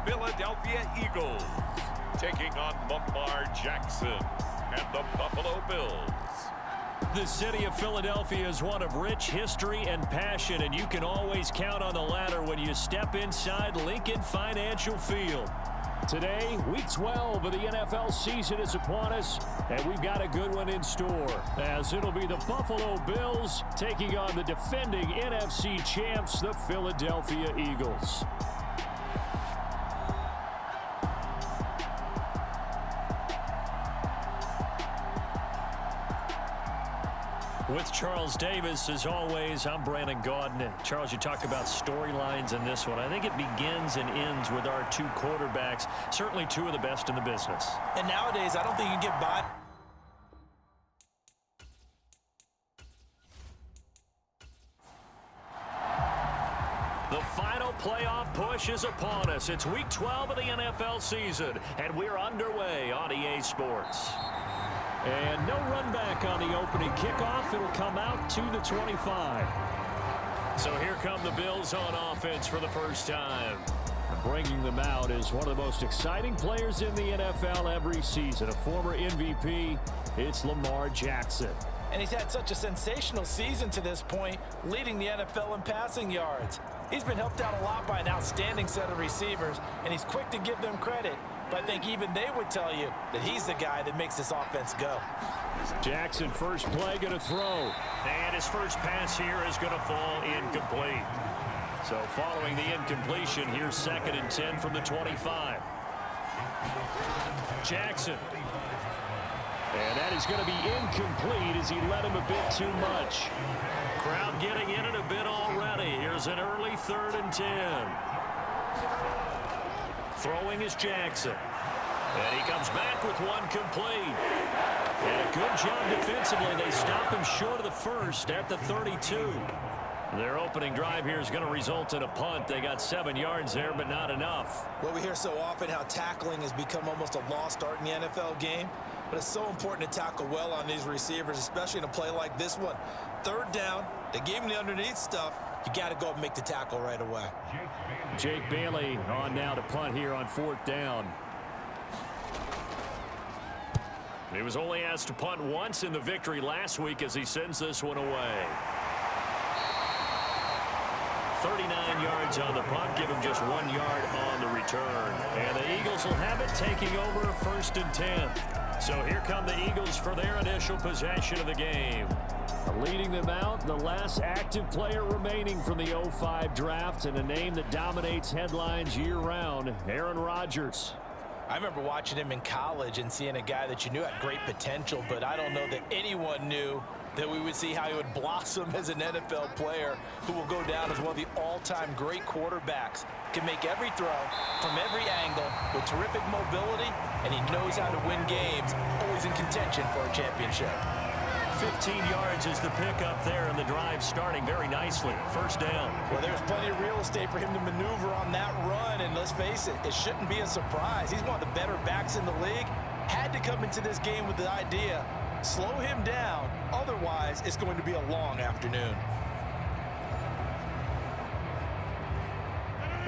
Philadelphia Eagles, taking on Lamar Jackson and the Buffalo Bills. The city of Philadelphia is one of rich history and passion, and you can always count on the latter when you step inside Lincoln Financial Field. Today, Week 12 of the NFL season is upon us, and we've got a good one in store, as it'll be the Buffalo Bills taking on the defending NFC champs, the Philadelphia Eagles. With Charles Davis, as always, I'm Brandon Gaudin. Charles, you talked about storylines in this one. I think it begins and ends with our two quarterbacks, certainly two of the best in the business. And nowadays, I don't think you get by. The final playoff push is upon us. It's Week 12 of the NFL season, and we're underway on EA Sports. And no run back on the opening kickoff. It'll come out to the 25. So here come the Bills on offense for the first time. Bringing them out is one of the most exciting players in the NFL every season. A former MVP, it's Lamar Jackson. And he's had such a sensational season to this point, leading the NFL in passing yards. He's been helped out a lot by an outstanding set of receivers, and he's quick to give them credit. But I think even they would tell you that he's the guy that makes this offense go. Jackson, first play, going to throw. And his first pass here is going to fall incomplete. So following the incompletion, here's 2nd and 10 from the 25. Jackson. And that is going to be incomplete as he led him a bit too much. Crowd getting in it a bit already. Here's an early 3rd and 10. Throwing is Jackson. And he comes back with one complete. And a good job defensively. They stop him short of the first at the 32. Their opening drive here is going to result in a punt. They got 7 yards there, but not enough. Well, we hear so often how tackling has become almost a lost art in the NFL game. But it's so important to tackle well on these receivers, especially in a play like this one. 3rd down, they gave him the underneath stuff. You got to go and make the tackle right away. Jake Bailey on now to punt here on 4th down. He was only asked to punt once in the victory last week as he sends this one away. 39 yards on the punt, give him just 1 yard on the return. And the Eagles will have it, taking over 1st and 10. So here come the Eagles for their initial possession of the game. Leading them out, the last active player remaining from the 05 draft, and a name that dominates headlines year-round, Aaron Rodgers. I remember watching him in college and seeing a guy that you knew had great potential, but I don't know that anyone knew that we would see how he would blossom as an NFL player who will go down as one of the all-time great quarterbacks. Can make every throw from every angle with terrific mobility, and he knows how to win games, always in contention for a championship. 15 yards is the pickup there, and the drive starting very nicely. 1st down. Well, there's plenty of real estate for him to maneuver on that run, and let's face it, it shouldn't be a surprise. He's one of the better backs in the league. Had to come into this game with the idea, slow him down, otherwise it's going to be a long afternoon.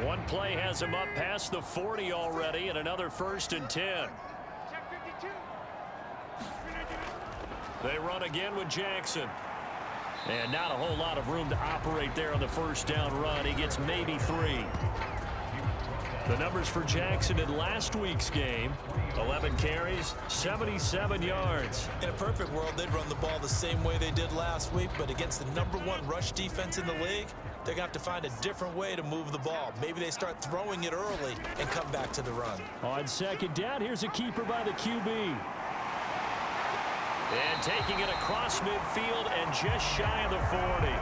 One play has him up past the 40 already, and another 1st and 10. They run again with Jackson. And not a whole lot of room to operate there on the 1st down run. He gets maybe 3. The numbers for Jackson in last week's game: 11 carries, 77 yards. In a perfect world, they'd run the ball the same way they did last week, but against the #1 rush defense in the league, they're going to have to find a different way to move the ball. Maybe they start throwing it early and come back to the run. On 2nd down, here's a keeper by the QB. And taking it across midfield and just shy of the 40.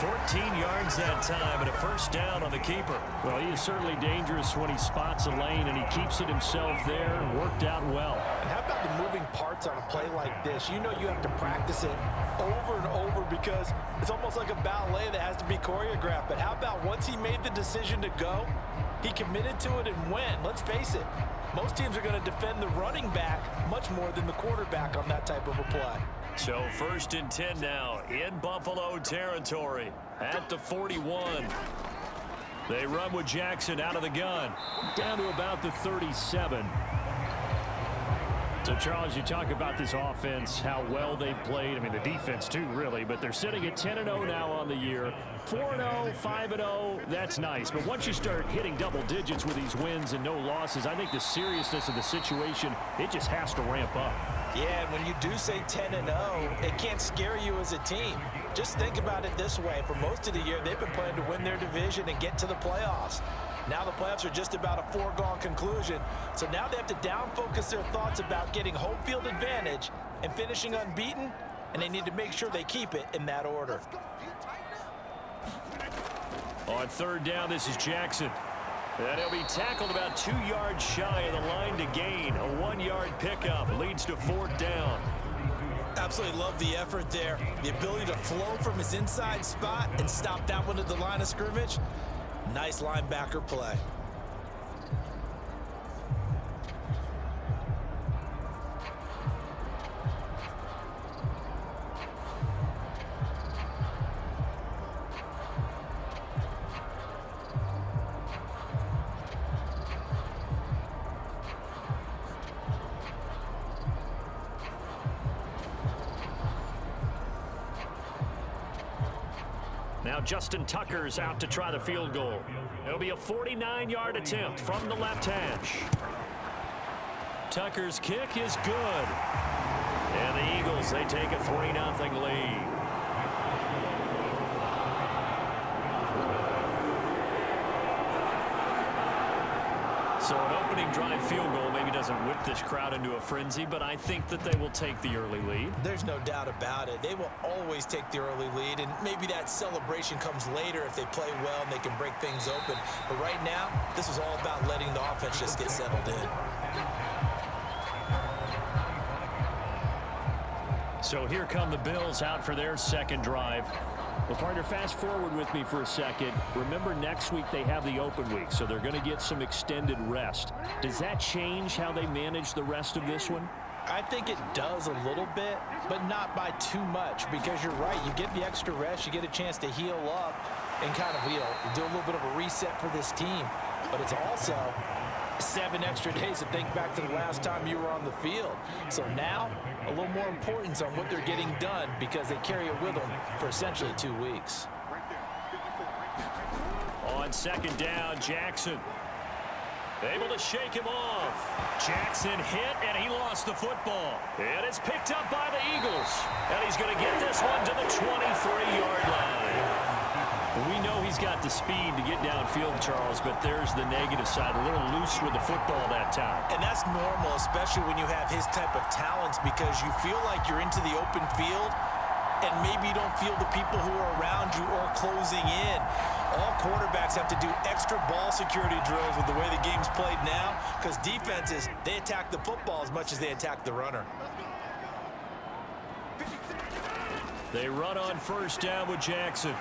14 yards that time, and a 1st down on the keeper. Well, he is certainly dangerous when he spots a lane, and he keeps it himself there. Worked out well. And how about the moving parts on a play like this? You know you have to practice it over and over because it's almost like a ballet that has to be choreographed. But how about once he made the decision to go, he committed to it and went. Let's face it, most teams are going to defend the running back much more than the quarterback on that type of a play. So 1st and 10 now in Buffalo territory at the 41. They run with Jackson out of the gun. Down to about the 37. So, Charles, you talk about this offense, how well they've played. I mean, the defense, too, really. But they're sitting at 10-0 now on the year. 4-0, 5-0, that's nice. But once you start hitting double digits with these wins and no losses, I think the seriousness of the situation, it just has to ramp up. Yeah, and when you do say 10-0, it can't scare you as a team. Just think about it this way. For most of the year, they've been playing to win their division and get to the playoffs. Now the playoffs are just about a foregone conclusion. So now they have to down-focus their thoughts about getting home field advantage and finishing unbeaten, and they need to make sure they keep it in that order. On third down, this is Jackson. And he'll be tackled about 2 yards shy of the line to gain. A 1-yard pickup leads to fourth down. Absolutely love the effort there. The ability to flow from his inside spot and stop that one at the line of scrimmage. Nice linebacker play. Now Justin Tucker's out to try the field goal. It'll be a 49-yard attempt from the left hash. Tucker's kick is good. And the Eagles, they take a 3-0 lead. So an opening drive field goal maybe doesn't whip this crowd into a frenzy, but I think that they will take the early lead. There's no doubt about it. They will always take the early lead, and maybe that celebration comes later if they play well and they can break things open. But right now, this is all about letting the offense just get settled in. So here come the Bills out for their second drive. Well, partner, fast forward with me for a second. Remember, next week they have the open week, so they're going to get some extended rest. Does that change how they manage the rest of this one? I think it does a little bit, but not by too much, because you're right. You get the extra rest. You get a chance to heal up and kind of, do a little bit of a reset for this team. But it's also 7 extra days to think back to the last time you were on the field. So now, a little more importance on what they're getting done, because they carry it with them for essentially 2 weeks. On second down, Jackson able to shake him off. Jackson hit, and he lost the football. And it's picked up by the Eagles. And he's going to get this one to the 23-yard line. We know he's got the speed to get downfield, Charles, but there's the negative side. A little loose with the football that time. And that's normal, especially when you have his type of talents, because you feel like you're into the open field, and maybe you don't feel the people who are around you or closing in. All quarterbacks have to do extra ball security drills with the way the game's played now, because defenses, they attack the football as much as they attack the runner. They run on first down with Jackson.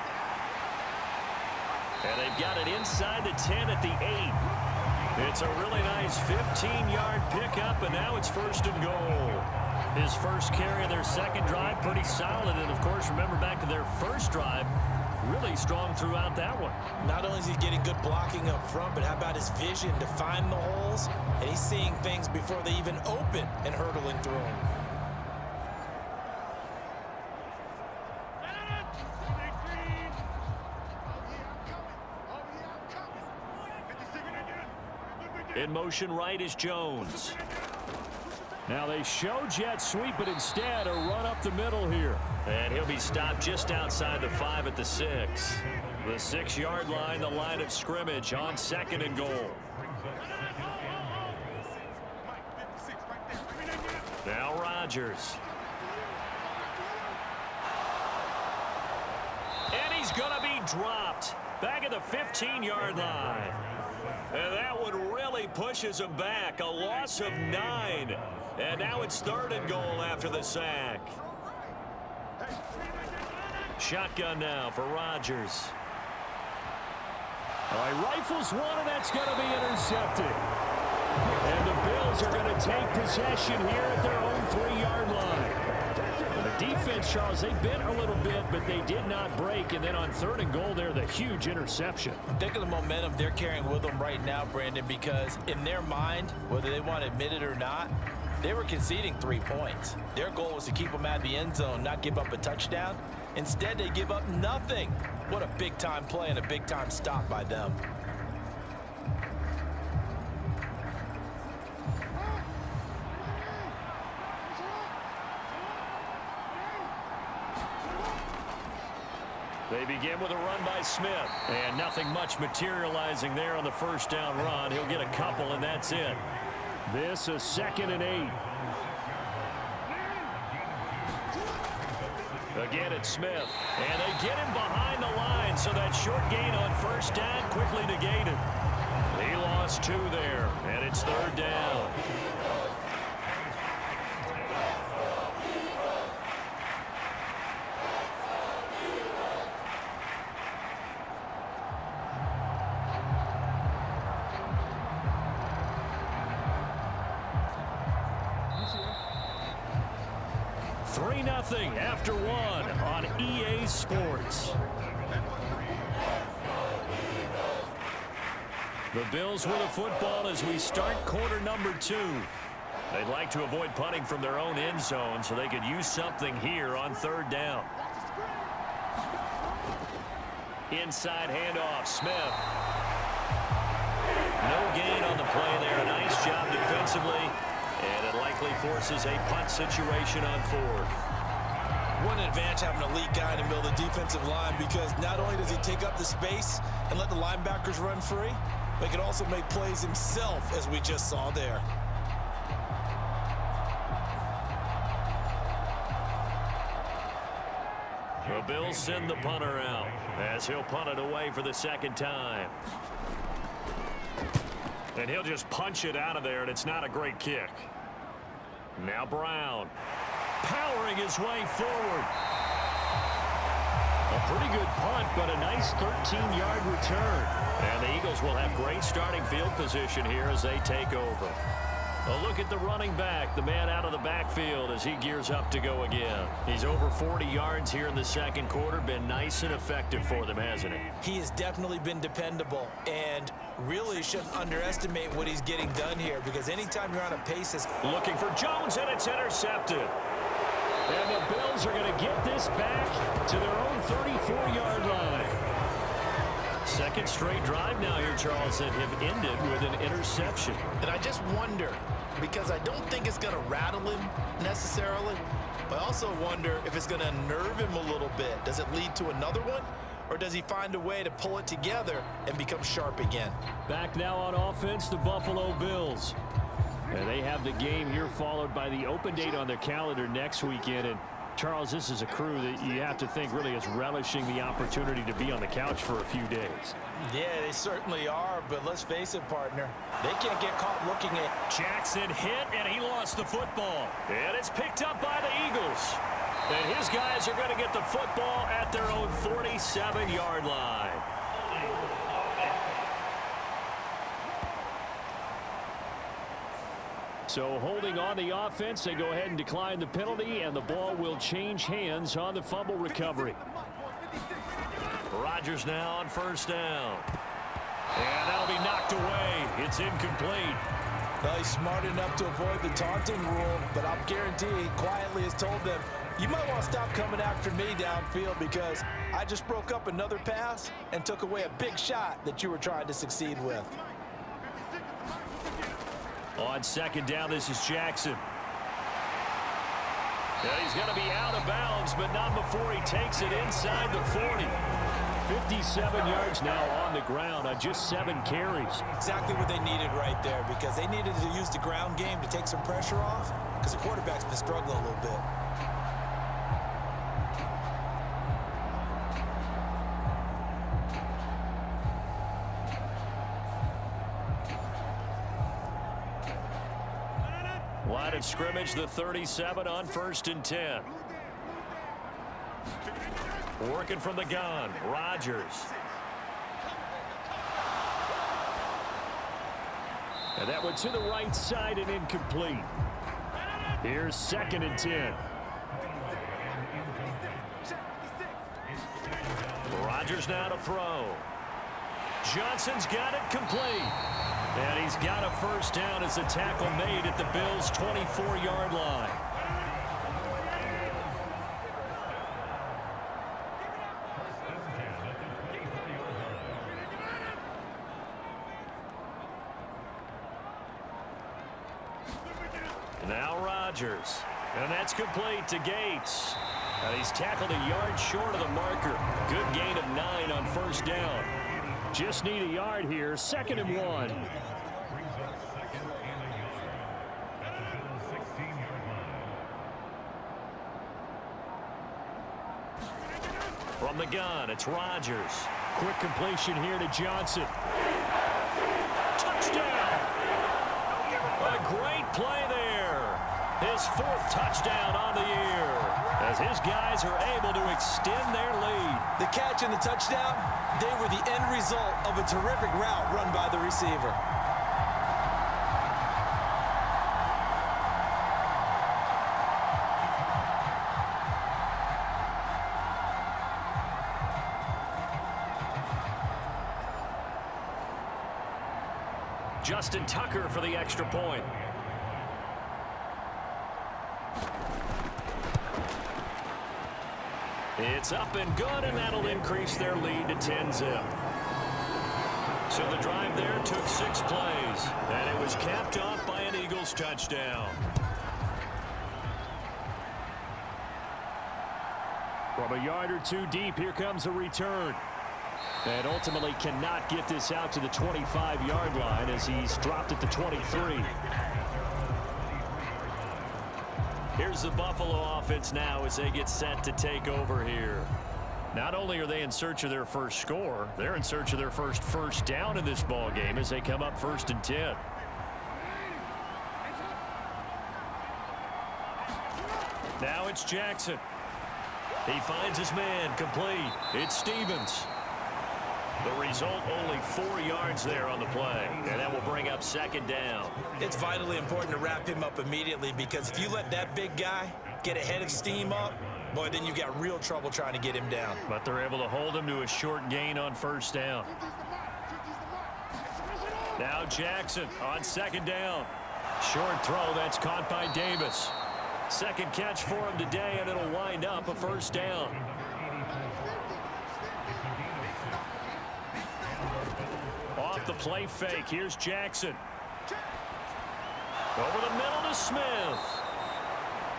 And they've got it inside the 10 at the 8. It's a really nice 15-yard pickup, and now it's first and goal. His first carry of their second drive, pretty solid. And, of course, remember back to their first drive, really strong throughout that one. Not only is he getting good blocking up front, but how about his vision to find the holes? And he's seeing things before they even open and hurdling through them. In motion right is Jones. Now they show jet sweep, but instead a run up the middle here. And he'll be stopped just outside the 5 at the 6. The 6-yard line, the line of scrimmage on second and goal. Now Rodgers. And he's going to be dropped back at the 15-yard line. And that one really pushes him back. A loss of 9. And now it's third and goal after the sack. Shotgun now for Rodgers. All right, rifles one, and that's going to be intercepted. And the Bills are going to take possession here at their own 3-yard line. And the Defense, Charles, they bit a little bit, but they did not break. And then on 3rd and goal there, the huge interception. Think of the momentum they're carrying with them right now, Brandon, because in their mind, whether they want to admit it or not, they were conceding 3 points. Their goal was to keep them at the end zone, not give up a touchdown. Instead, they give up nothing. What a big-time play and a big-time stop by them. They begin with a run by Smith. And nothing much materializing there on the 1st down run. He'll get a couple, and that's it. This is 2nd and 8. Again, it's Smith. And they get him behind the line, so that short gain on 1st down quickly negated. He lost 2 there, and it's 3rd down. After 1 on EA Sports. The Bills with a football as we start quarter number 2. They'd like to avoid punting from their own end zone so they could use something here on 3rd down. Inside handoff, Smith. No gain on the play there. Nice job defensively. And it likely forces a punt situation on 4th. What an advantage having an elite guy in the middle of the defensive line, because not only does he take up the space and let the linebackers run free, but he can also make plays himself, as we just saw there. The Bills send the punter out as he'll punt it away for the 2nd time. And he'll just punch it out of there, and it's not a great kick. Now Brown. Powering his way forward. A pretty good punt, but a nice 13-yard return. And the Eagles will have great starting field position here as they take over. A look at the running back, the man out of the backfield as he gears up to go again. He's over 40 yards here in the 2nd quarter. Been nice and effective for them, hasn't he? He has definitely been dependable, and really shouldn't underestimate what he's getting done here, because anytime you're on a pace that's... Looking for Jones, and it's intercepted. And the Bills are going to get this back to their own 34-yard line. 2nd straight drive now here, Charles, that have ended with an interception. And I just wonder, because I don't think it's going to rattle him necessarily, but I also wonder if it's going to unnerve him a little bit. Does it lead to another one? Or does he find a way to pull it together and become sharp again? Back now on offense, the Buffalo Bills. And they have the game here followed by the open date on their calendar next weekend. And Charles, this is a crew that you have to think really is relishing the opportunity to be on the couch for a few days. Yeah, they certainly are, but let's face it, partner. They can't get caught looking at... Jackson hit, and he lost the football. And it's picked up by the Eagles. And his guys are going to get the football at their own 47-yard line. So holding on the offense, they go ahead and decline the penalty, and the ball will change hands on the fumble recovery. Rodgers now on 1st down. And that'll be knocked away. It's incomplete. Well, he's smart enough to avoid the taunting rule, but I'll guarantee he quietly has told them, you might want to stop coming after me downfield, because I just broke up another pass and took away a big shot that you were trying to succeed with. On 2nd down, this is Jackson. Yeah, he's going to be out of bounds, but not before he takes it inside the 40. 57 yards now on the ground on just 7 carries. Exactly what they needed right there, because they needed to use the ground game to take some pressure off, because the quarterback's been struggling a little bit. Line of scrimmage, the 37 on 1st and 10. Working from the gun, Rodgers. And that went to the right side and incomplete. Here's 2nd and 10. Rodgers now to throw. Johnson's got it complete. And he's got a first down as a tackle made at the Bills' 24-yard line. Now Rodgers. And that's complete to Gates. And he's tackled a yard short of the marker. Good gain of 9 on first down. Just need a yard here. 2nd and 1. From the gun, it's Rodgers. Quick completion here to Johnson. Touchdown! A great play there. His 4th touchdown on the year, as his guys are able to extend their lead. The catch and the touchdown, they were the end result of a terrific route run by the receiver. Justin Tucker for the extra point. It's up and good, and that'll increase their lead to 10-zip. So the drive there took 6 plays, and it was capped off by an Eagles touchdown. From a yard or 2 deep, here comes a return. And ultimately cannot get this out to the 25-yard line as he's dropped at the 23. Here's the Buffalo offense now as they get set to take over here. Not only are they in search of their first score, they're in search of their first down in this ball game as they come up 1st and 10. Now it's Jackson. He finds his man complete. It's Stevens. The result, only 4 yards there on the play, and that will bring up 2nd down. It's vitally important to wrap him up immediately, because if you let that big guy get a head of steam up, boy, then you've got real trouble trying to get him down. But they're able to hold him to a short gain on 1st down. Now Jackson on 2nd down. Short throw, that's caught by Davis. 2nd catch for him today, and it'll wind up a 1st down. Off the play fake, here's Jackson. Over the middle to Smith.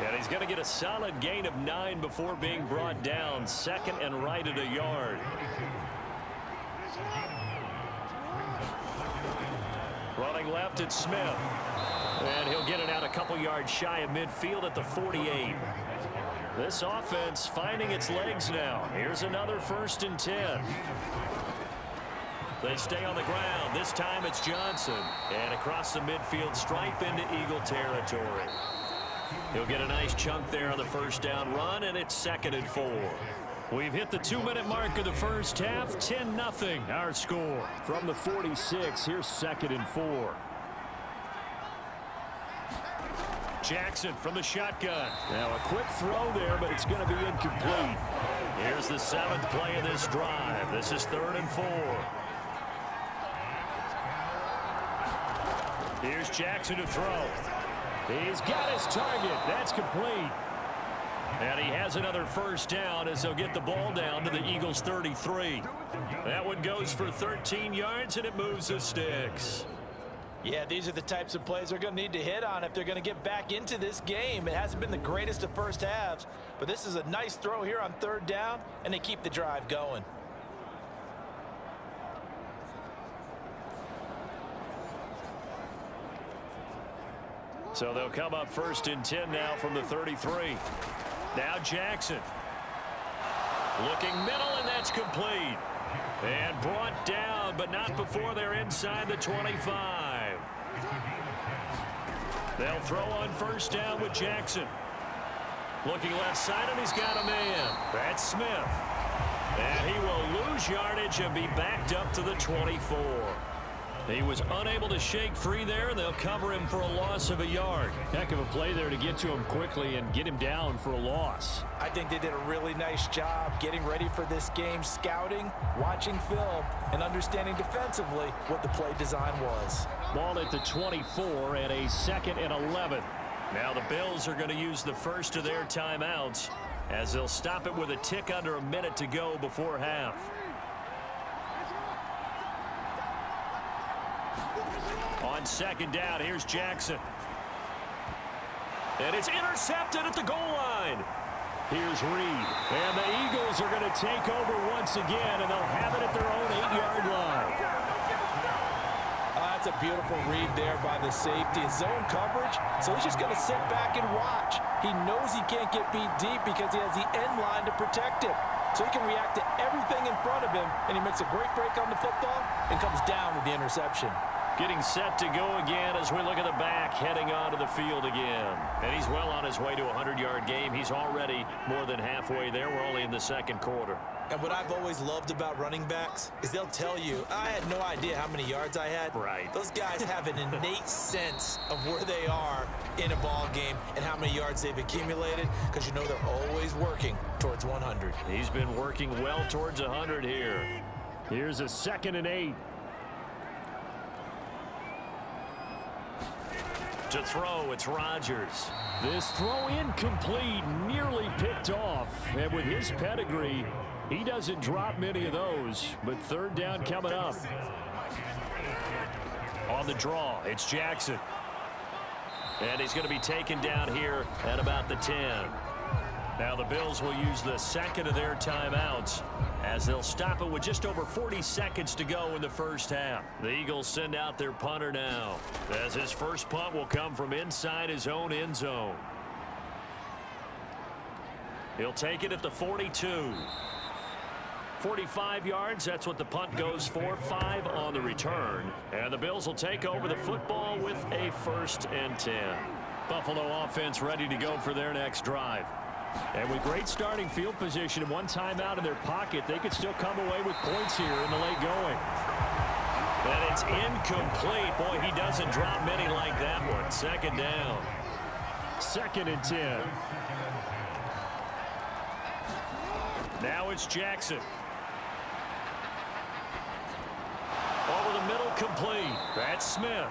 And he's going to get a solid gain of 9 before being brought down. 2nd and right at a yard. Running left, it's Smith. And he'll get it out a couple yards shy of midfield at the 48. This offense finding its legs now. Here's another 1st and 10. They stay on the ground. This time it's Johnson. And across the midfield stripe into Eagle territory. He'll get a nice chunk there on the 1st down run, and it's 2nd and 4. We've hit the 2-minute mark of the first half. 10-0 our score. From the 46, here's 2nd and 4. Jackson from the shotgun. Now a quick throw there, but it's going to be incomplete. Here's the 7th play of this drive. This is 3rd and 4. Here's Jackson to throw. He's got his target. That's complete. And he has another 1st down as they'll get the ball down to the Eagles' 33. That one goes for 13 yards, and it moves the sticks. Yeah, these are the types of plays they're going to need to hit on if they're going to get back into this game. It hasn't been the greatest of first halves, but this is a nice throw here on 3rd down, and they keep the drive going. So they'll come up 1st and 10 now from the 33. Now Jackson. Looking middle, and that's complete. And brought down, but not before they're inside the 25. They'll throw on 1st down with Jackson. Looking left side, and he's got a man. That's Smith. And he will lose yardage and be backed up to the 24. He was unable to shake free there, and they'll cover him for a loss of a yard. Heck of a play there to get to him quickly and get him down for a loss. I think they did a really nice job getting ready for this game, scouting, watching film, and understanding defensively what the play design was. Ball at the 24 and a 2nd and 11. Now the Bills are going to use the first of their timeouts as they'll stop it with a tick under a minute to go before half. On 2nd down, here's Jackson. And it's intercepted at the goal line. Here's Reed. And the Eagles are going to take over once again, and they'll have it at their own 8-yard line. That's a beautiful read there by the safety. Zone coverage, so he's just going to sit back and watch. He knows he can't get beat deep because he has the end line to protect him. So he can react to everything in front of him, and he makes a great break on the football and comes down with the interception. Getting set to go again as we look at the back, heading onto the field again. And he's well on his way to a 100-yard game. He's already more than halfway there. We're only in the 2nd quarter. And what I've always loved about running backs is they'll tell you, I had no idea how many yards I had. Right. Those guys have an innate sense of where they are in a ball game and how many yards they've accumulated because you know they're always working towards 100. He's been working well towards 100 here. Here's a 2nd and 8. To throw, it's Rodgers. This throw incomplete, nearly picked off. And with his pedigree, he doesn't drop many of those. But 3rd down coming up. On the draw, it's Jackson. And he's going to be taken down here at about the 10. Now the Bills will use the 2nd of their timeouts as they'll stop it with just over 40 seconds to go in the first half. The Eagles send out their punter now as his first punt will come from inside his own end zone. He'll take it at the 42. 45 yards, that's what the punt goes for. 5 on the return. And the Bills will take over the football with a 1st and 10. Buffalo offense ready to go for their next drive. And with great starting field position and one timeout in their pocket, they could still come away with points here in the late going. And it's incomplete. Boy, he doesn't drop many like that one. 2nd down. 2nd and 10. Now it's Jackson. Over the middle, complete. That's Smith.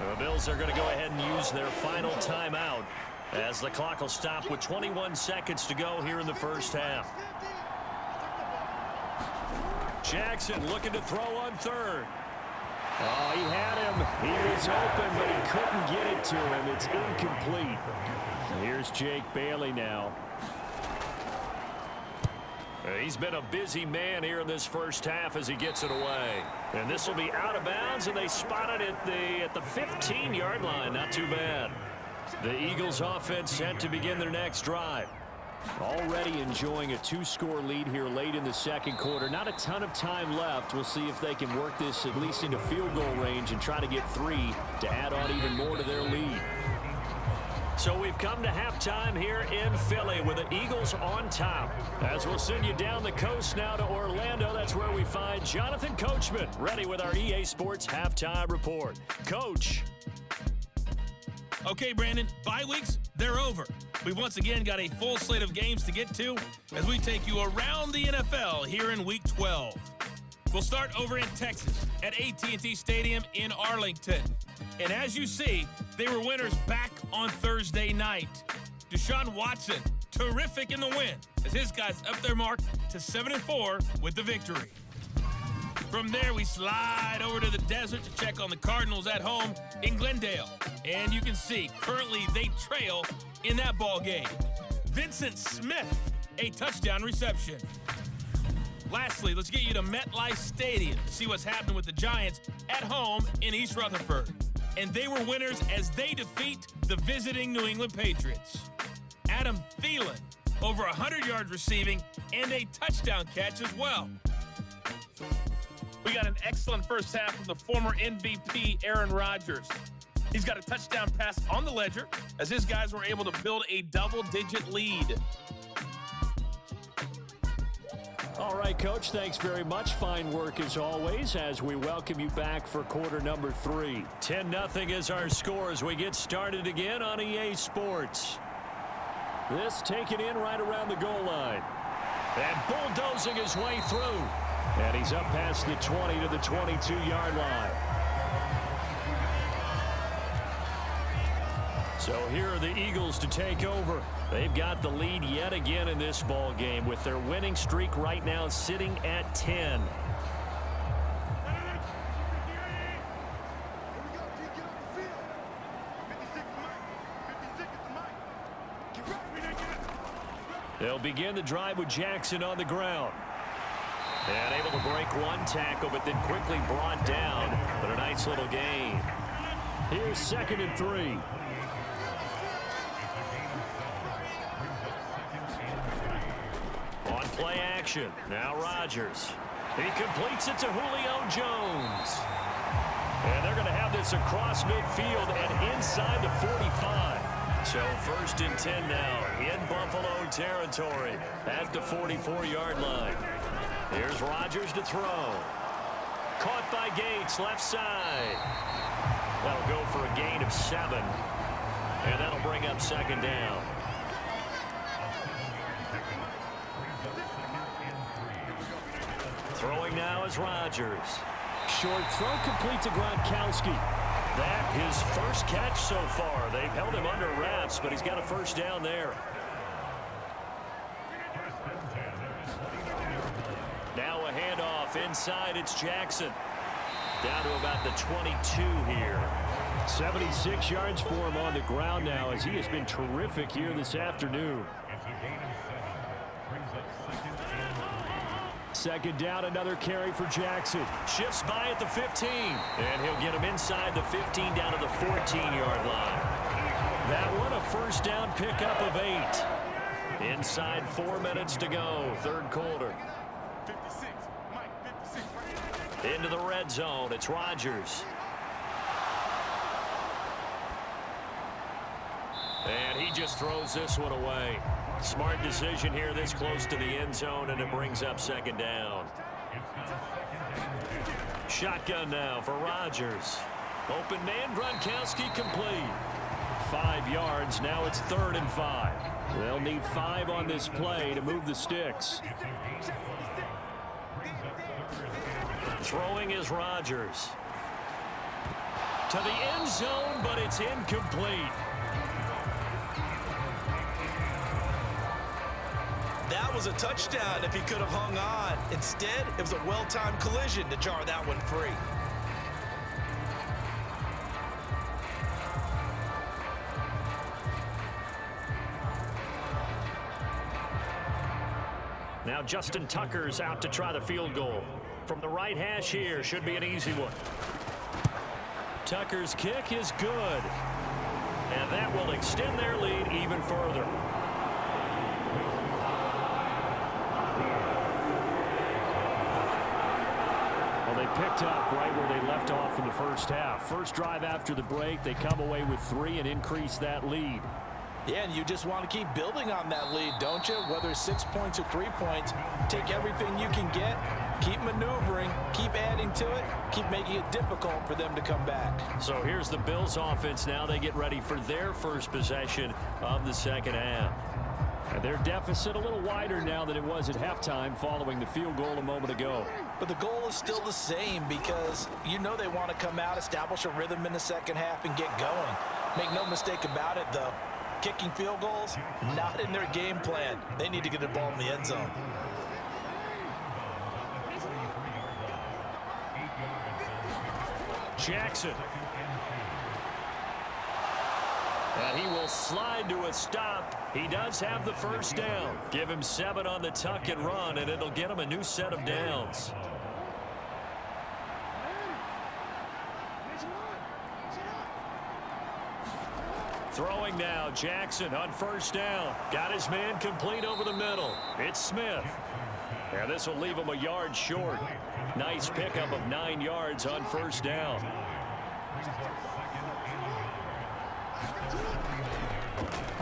The Bills are going to go ahead and use their final timeout as the clock will stop with 21 seconds to go here in the first half. Jackson looking to throw on 3rd. Oh, he had him. He was open, but he couldn't get it to him. It's incomplete. Here's Jake Bailey now. He's been a busy man here in this first half as he gets it away. And this will be out of bounds, and they spot it at the 15-yard line. Not too bad. The Eagles offense set to begin their next drive. Already enjoying a 2-score lead here late in the 2nd quarter. Not a ton of time left. We'll see if they can work this at least into field goal range and try to get 3 to add on even more to their lead. So we've come to halftime here in Philly with the Eagles on top. As we'll send you down the coast now to Orlando, that's where we find Jonathan Coachman ready with our EA Sports Halftime Report. Coach. Okay, Brandon, bye weeks, they're over. We've once again got a full slate of games to get to as we take you around the NFL here in Week 12. We'll start over in Texas at AT&T Stadium in Arlington. And as you see, they were winners back on Thursday night. Deshaun Watson, terrific in the win as his guys up their mark to 7-4 with the victory. From there, we slide over to the desert to check on the Cardinals at home in Glendale. And you can see, currently they trail in that ball game. Vincent Smith, a touchdown reception. Lastly, let's get you to MetLife Stadium to see what's happening with the Giants at home in East Rutherford. And they were winners as they defeat the visiting New England Patriots. Adam Thielen, over 100 yards receiving and a touchdown catch as well. We got an excellent first half from the former MVP, Aaron Rodgers. He's got a touchdown pass on the ledger as his guys were able to build a double-digit lead. All right, Coach, thanks very much. Fine work as always as we welcome you back for quarter number 3. 10-0 is our score as we get started again on EA Sports. This taken in right around the goal line. And bulldozing his way through. And he's up past the 20 to the 22-yard line. So here are the Eagles to take over. They've got the lead yet again in this ball game with their winning streak right now sitting at 10. They'll begin the drive with Jackson on the ground. And able to break one tackle, but then quickly brought down. But a nice little gain. Here's 2nd and 3. On play action. Now Rodgers. He completes it to Julio Jones. And they're going to have this across midfield and inside the 45. So 1st and 10 now in Buffalo territory at the 44-yard line. Here's Rodgers to throw. Caught by Gates, left side. That'll go for a gain of 7. And that'll bring up 2nd down. Throwing now is Rodgers. Short throw complete to Gronkowski. That his first catch so far. They've held him under wraps, but he's got a 1st down there. Now a handoff inside. It's Jackson. Down to about the 22 here. 76 yards for him on the ground now as he has been terrific here this afternoon. 2nd down, another carry for Jackson. Shifts by at the 15. And he'll get him inside the 15 down to the 14-yard line. That one a 1st down pickup of 8. Inside 4 minutes to go, 3rd quarter. Into the red zone, it's Rodgers. And he just throws this one away. Smart decision here this close to the end zone, and it brings up 2nd down. Shotgun now for Rodgers. Open man, Gronkowski complete. 5 yards, now it's 3rd and 5. They'll need 5 on this play to move the sticks. Throwing is Rodgers. To the end zone, but it's incomplete. That was a touchdown if he could have hung on. Instead, it was a well-timed collision to jar that one free. Now Justin Tucker's out to try the field goal. From the right hash here, should be an easy one. Tucker's kick is good. And that will extend their lead even further. Well, they picked up right where they left off in the first half. First drive after the break, they come away with 3 and increase that lead. Yeah, and you just want to keep building on that lead, don't you? Whether it's 6 points or 3 points, take everything you can get, keep maneuvering, keep adding to it, keep making it difficult for them to come back. So here's the Bills offense now. They get ready for their first possession of the second half. And their deficit a little wider now than it was at halftime following the field goal a moment ago. But the goal is still the same because you know they want to come out, establish a rhythm in the second half, and get going. Make no mistake about it, though. Kicking field goals, not in their game plan. They need to get the ball in the end zone. Jackson. And he will slide to a stop. He does have the 1st down. Give him 7 on the tuck and run, and it'll get him a new set of downs. Throwing now, Jackson on 1st down. Got his man complete over the middle. It's Smith. And this will leave him a yard short. Nice pickup of 9 yards on 1st down.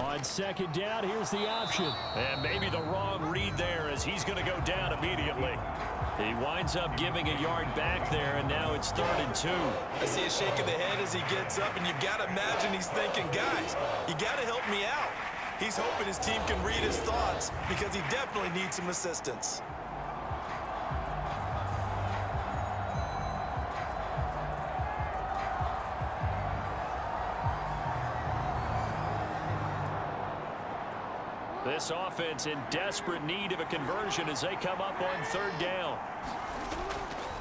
On second down, here's the option. And maybe the wrong read there as he's going to go down immediately. He winds up giving a yard back there, and now it's 3rd and 2. I see a shake of the head as he gets up, and you've got to imagine he's thinking, guys, you got to help me out. He's hoping his team can read his thoughts because he definitely needs some assistance. This offense in desperate need of a conversion as they come up on 3rd down.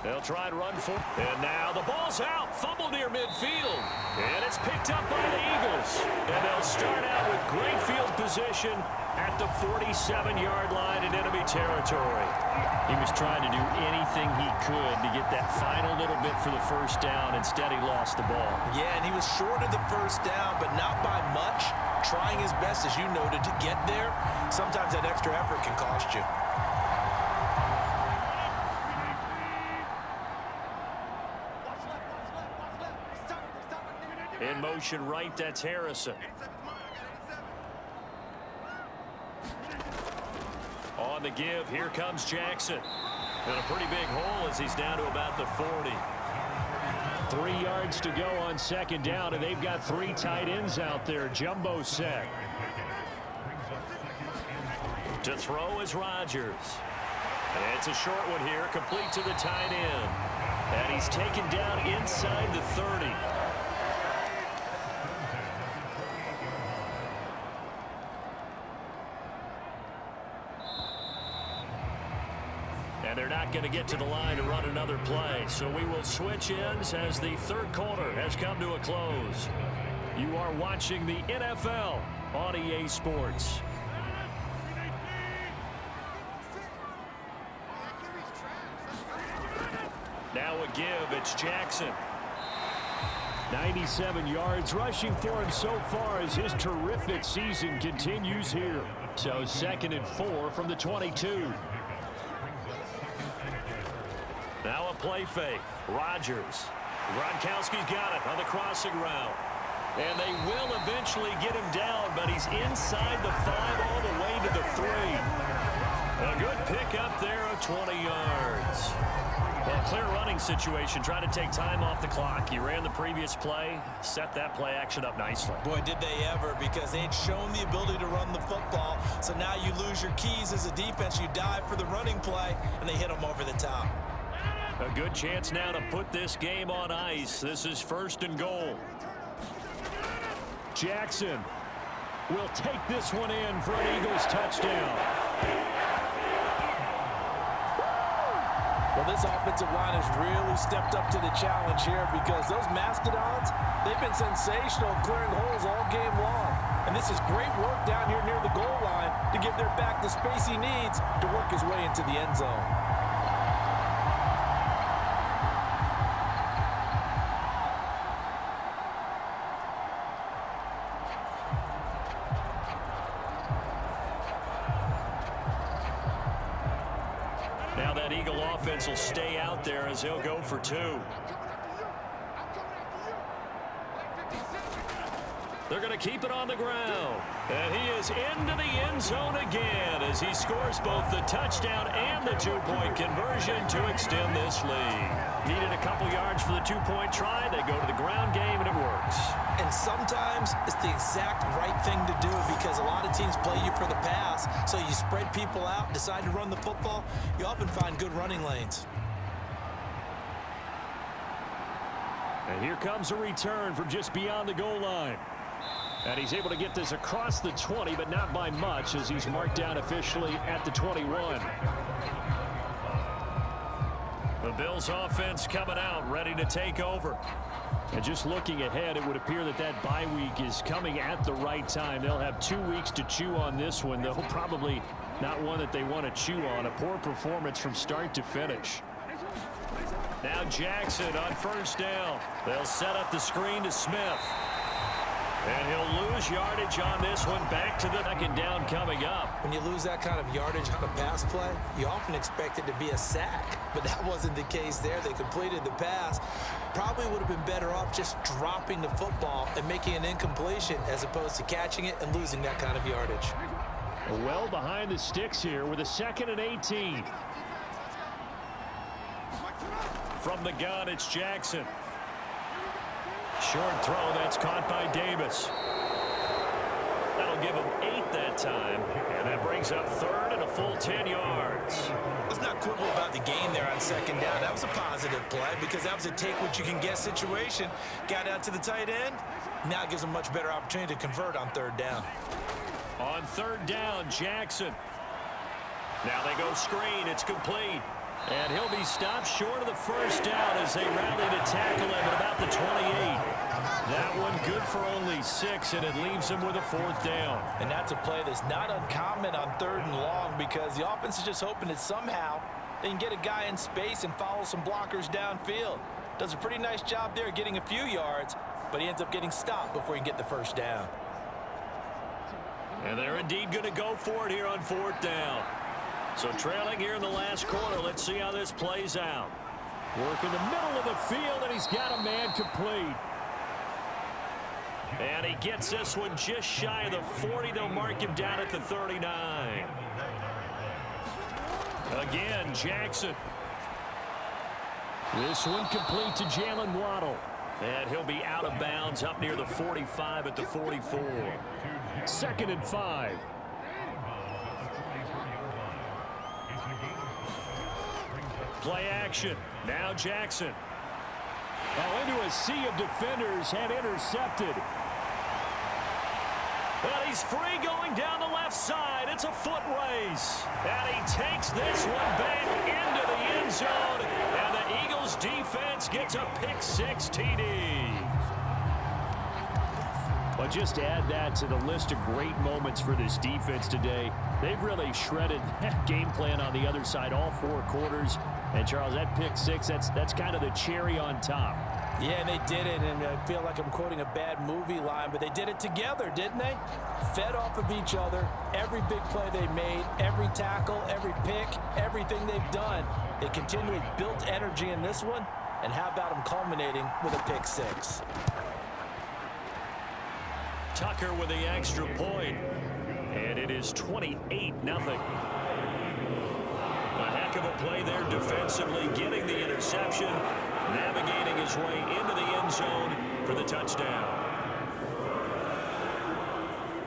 They'll try and run for it. And now the ball's out. Fumble near midfield. And it's picked up by the Eagles. And they'll start out with great field position at the 47-yard line in enemy territory. He was trying to do anything he could to get that final little bit for the first down. Instead, he lost the ball. Yeah, and he was short of the first down, but not by much. Trying his best, as you noted, to get there. Sometimes that extra effort can cost you. In motion right, that's Harrison. On the give, here comes Jackson. In a pretty big hole as he's down to about the 40. 3 yards to go on second down, and they've got 3 tight ends out there. Jumbo set. To throw is Rodgers. And it's a short one here, complete to the tight end. And he's taken down inside the 30. And they're not going to get to the line to run another play. So we will switch ends as the 3rd quarter has come to a close. You are watching the NFL on EA Sports. Now a give, it's Jackson. 97 yards rushing for him so far as his terrific season continues here. So 2nd and 4 from the 22. Now a play fake. Rodgers. Gronkowski's got it on the crossing route. And they will eventually get him down, but he's inside the 5 all the way to the 3. A good pick up there of 20 yards. Well, clear running situation. Trying to take time off the clock. He ran the previous play, set that play action up nicely. Boy, did they ever, because they'd shown the ability to run the football. So now you lose your keys as a defense. You dive for the running play, and they hit them over the top. A good chance now to put this game on ice. This is 1st and goal. Jackson will take this one in for an Eagles touchdown. Well, this offensive line has really stepped up to the challenge here because those Mastodons, they've been sensational clearing holes all game long. And this is great work down here near the goal line to give their back the space he needs to work his way into the end zone. Now that Eagle offense will stay out there as he'll go for 2. They're going to keep it on the ground. And he is into the end zone again as he scores both the touchdown and the 2-point conversion to extend this lead. Needed a couple yards for the 2-point try. They go to the ground game, and it works. And sometimes it's the exact right thing to do because a lot of teams play you for the pass. So you spread people out, decide to run the football. You often find good running lanes. And here comes a return from just beyond the goal line. And he's able to get this across the 20, but not by much as he's marked down officially at the 21. The Bills offense coming out, ready to take over. And just looking ahead, it would appear that that bye week is coming at the right time. They'll have 2 weeks to chew on this one, though probably not one that they want to chew on. A poor performance from start to finish. Now Jackson on 1st down. They'll set up the screen to Smith. And he'll lose yardage on this one. Back to the 2nd down coming up. When you lose that kind of yardage on a pass play, you often expect it to be a sack. But that wasn't the case there. They completed the pass. probably would have been better off just dropping the football and making an incompletion as opposed to catching it and losing that kind of yardage. Well behind the sticks here with a 2nd and 18. From the gun, it's Jackson. Short throw, that's caught by Davis. That'll give him 8 that time, and that brings up 3rd and a full 10 yards. Let's not quibble about the gain there on 2nd down. That was a positive play because that was a take-what-you-can-get situation. Got out to the tight end. Now it gives him a much better opportunity to convert on 3rd down. On 3rd down, Jackson. Now they go screen. It's complete. And he'll be stopped short of the 1st down as they rally to tackle him at about the 28. That one good for only 6, and it leaves him with a 4th down. And that's a play that's not uncommon on 3rd and long because the offense is just hoping that somehow they can get a guy in space and follow some blockers downfield. Does a pretty nice job there getting a few yards, but he ends up getting stopped before he can get the 1st down. And they're indeed going to go for it here on 4th down. So trailing here in the last quarter, let's see how this plays out. Work in the middle of the field, and he's got a man complete. And he gets this one just shy of the 40. They'll mark him down at the 39. Again, Jackson. This one complete to Jalen Waddle. And he'll be out of bounds up near the 45 at the 44. 2nd and 5. Play action. Now Jackson. Now into a sea of defenders and intercepted. Well, he's free going down the left side. It's a foot race. And he takes this one back into the end zone. And the Eagles defense gets a pick-6 TD. But just to add that to the list of great moments for this defense today, they've really shredded that game plan on the other side all 4 quarters. And, Charles, that pick-6, that's kind of the cherry on top. Yeah, and they did it, and I feel like I'm quoting a bad movie line, but they did it together, didn't they? Fed off of each other, every big play they made, every tackle, every pick, everything they've done. They continually built energy in this one, and how about them culminating with a pick-6? Tucker with the extra point, and it is 28-0. A heck of a play there defensively, getting the interception, navigating his way into the end zone for the touchdown.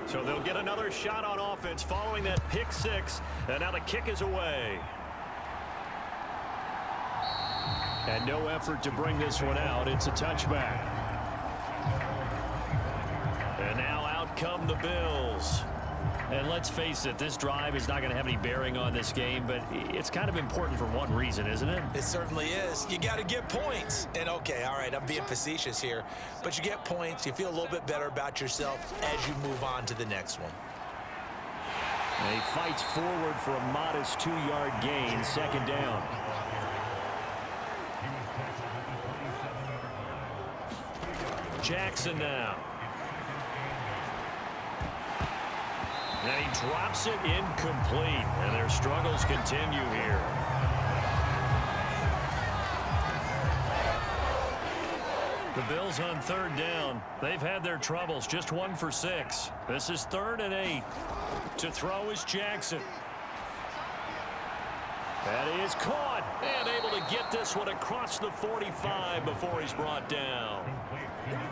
So they'll get another shot on offense following that pick-6, and now the kick is away. And no effort to bring this one out. It's a touchback. And now out come the Bills. And let's face it, this drive is not going to have any bearing on this game, but it's kind of important for one reason, isn't it? It certainly is. You got to get points. And, okay, all right, I'm being facetious here, but you get points, you feel a little bit better about yourself as you move on to the next one. And he fights forward for a modest 2-yard gain, 2nd down. Jackson now. And he drops it incomplete, and their struggles continue here. The Bills on 3rd down. They've had their troubles, just 1 for 6. This is 3rd and 8. To throw is Jackson. That is caught, and able to get this one across the 45 before he's brought down.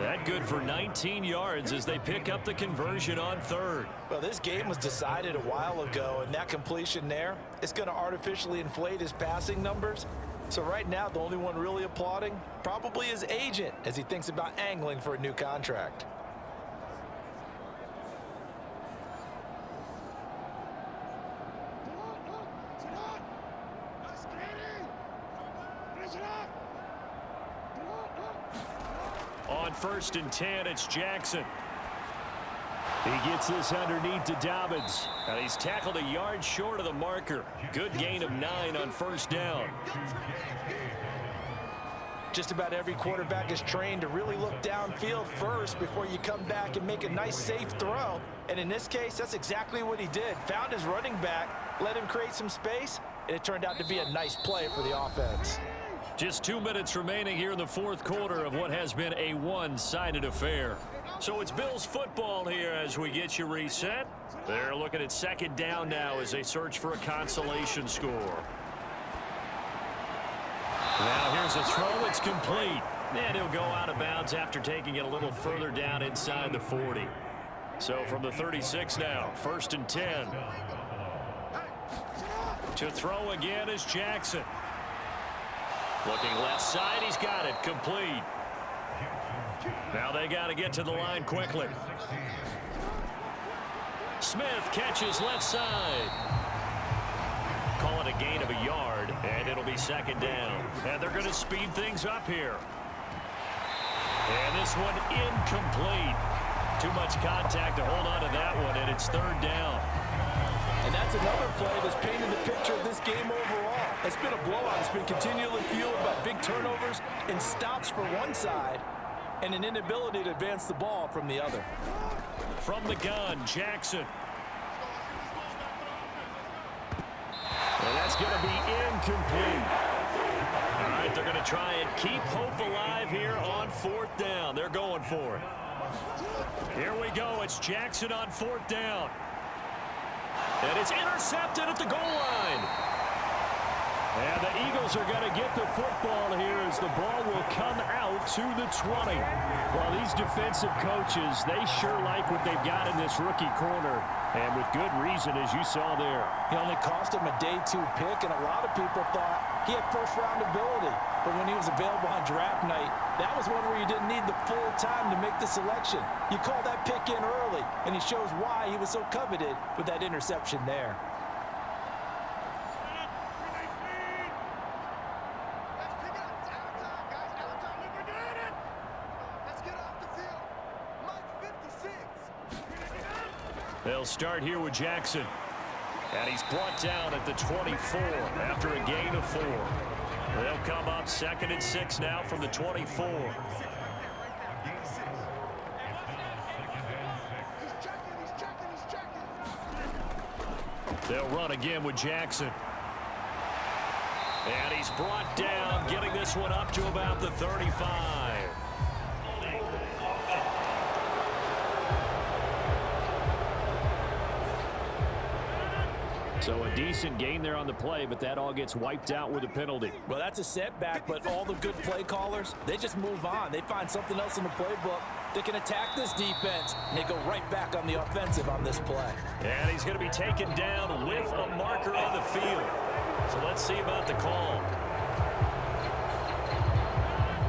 That good for 19 yards as they pick up the conversion on 3rd. Well, this game was decided a while ago, and that completion there is going to artificially inflate his passing numbers. So right now, the only one really applauding probably his agent as he thinks about angling for a new contract. On 1st and 10, it's Jackson. He gets this underneath to Dobbins. And he's tackled a yard short of the marker. Good gain of 9 on 1st down. Just about every quarterback is trained to really look downfield first before you come back and make a nice, safe throw. And in this case, that's exactly what he did. Found his running back, let him create some space, and it turned out to be a nice play for the offense. Just 2 minutes remaining here in the fourth quarter of what has been a one-sided affair. So it's Bills football here as we get you reset. They're looking at second down now as they search for a consolation score. Now here's a throw. It's complete. And he'll go out of bounds after taking it a little further down inside the 40. So from the 36 now, 1st and 10. To throw again is Jackson. Looking left side, he's got it, complete. Now they got to get to the line quickly. Smith catches left side. Call it a gain of a yard, and it'll be second down. And they're going to speed things up here. And this one incomplete. Too much contact to hold on to that one, and it's third down. And that's another play that's painted the picture of this game overall. It's been a blowout. It's been continually fueled by big turnovers and stops for one side and an inability to advance the ball from the other. From the gun, Jackson. And that's going to be incomplete. All right, they're going to try and keep hope alive here on 4th down. They're going for it. Here we go. It's Jackson on 4th down. And it's intercepted at the goal line. And the Eagles are going to get the football here as the ball will come out to the 20. Well, these defensive coaches, they sure like what they've got in this rookie corner. And with good reason, as you saw there. He only cost him a day 2 pick, and a lot of people thought he had first-round ability. But when he was available on draft night, that was one where you didn't need the full time to make the selection. You call that pick in early, and he shows why he was so coveted with that interception there. They'll start here with Jackson. And he's brought down at the 24 after a gain of 4. They'll come up 2nd and 6 now from the 24. They'll run again with Jackson. And he's brought down, getting this one up to about the 35. So a decent gain there on the play, but that all gets wiped out with a penalty. Well, that's a setback, but all the good play callers, they just move on. They find something else in the playbook. They can attack this defense, and they go right back on the offensive on this play. And he's going to be taken down with a marker on the field. So let's see about the call.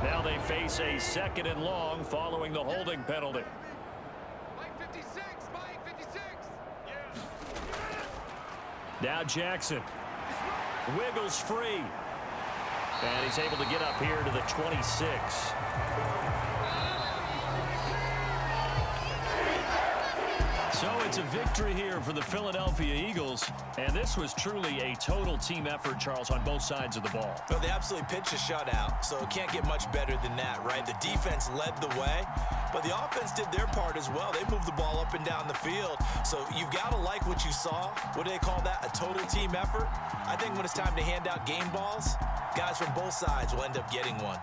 Now they face a 2nd and long following the holding penalty. Now Jackson wiggles free. And he's able to get up here to the 26. So it's a victory here for the Philadelphia Eagles. And this was truly a total team effort, Charles, on both sides of the ball. Well, they absolutely pitched a shutout, so it can't get much better than that, right? The defense led the way, but the offense did their part as well. They moved the ball up and down the field. So you've got to like what you saw. What do they call that? A total team effort? I think when it's time to hand out game balls, guys from both sides will end up getting one.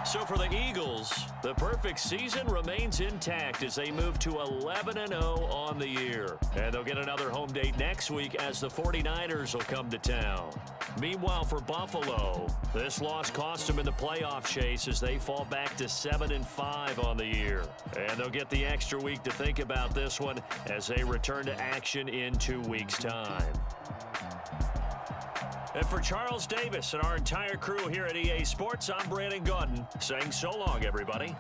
So for the Eagles, the perfect season remains intact as they move to 11-0 on the year. And they'll get another home date next week as the 49ers will come to town. Meanwhile, for Buffalo, this loss cost them in the playoff chase as they fall back to 7-5 on the year. And they'll get the extra week to think about this one as they return to action in 2 weeks' time. And for Charles Davis and our entire crew here at EA Sports, I'm Brandon Gaudin saying so long, everybody.